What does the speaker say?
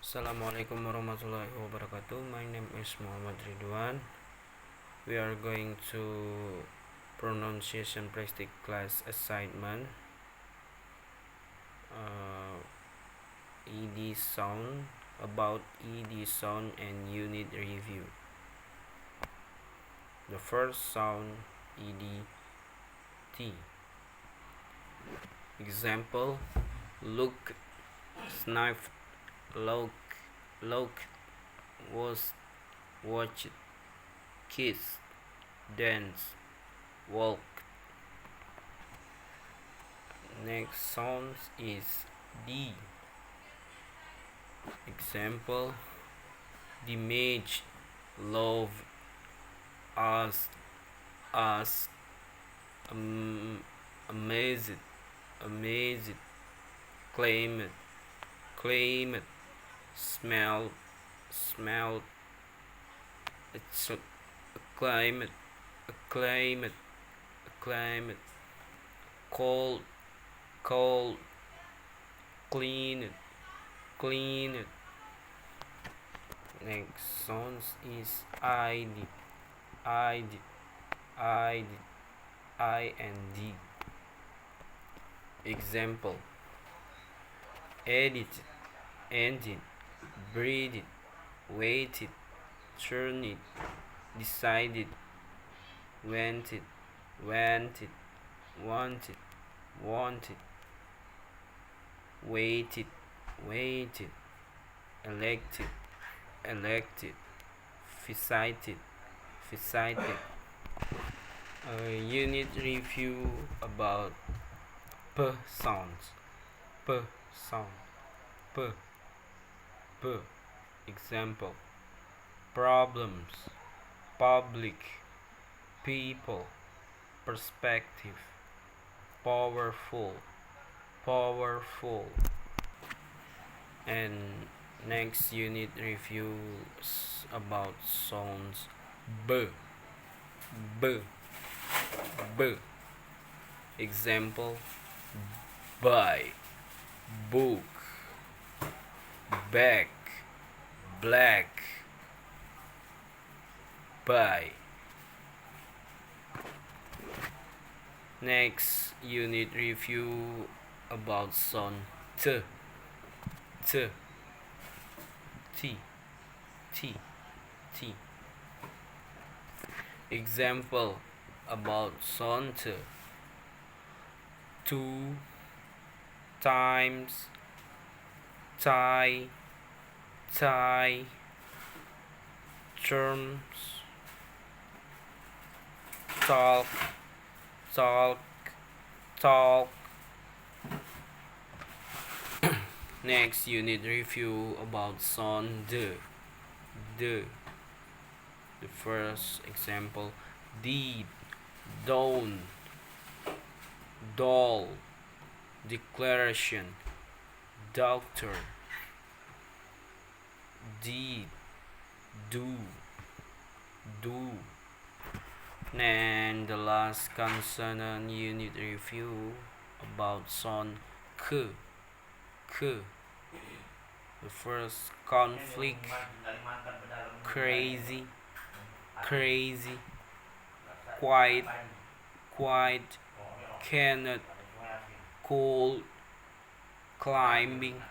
Assalamualaikum warahmatullahi wabarakatuh. My name is M.Ridhwan. We are going to pronunciation plastic class assignment, ed sound, about ed sound and unit review. The first sound, ed t. Example: look, sniff, look, was, watch, kiss, dance, walk. Next sound is D. Example: the mage, love, ask, amazed, claim it, smell, it's acclaim it, cold, clean it. Next sound is I and D. Example: edit, ended, breathe it, waited, turn it, decided, wanted, wanted, waited, elected, visited. Unit review about p sounds. P. Example: problems, public, people, perspective, powerful. And next unit review about sounds b. Example: buy, book, back, black, buy. Next unit review about sound t. Example about sound t: 2 times, tie, terms, talk. Next unit review about sound d. The first example: deed, dawn, doll, declaration, doctor, deed, do. And the last consonant unit review about sound k. The first: conflict, crazy, quiet, cannot, cold, climbing,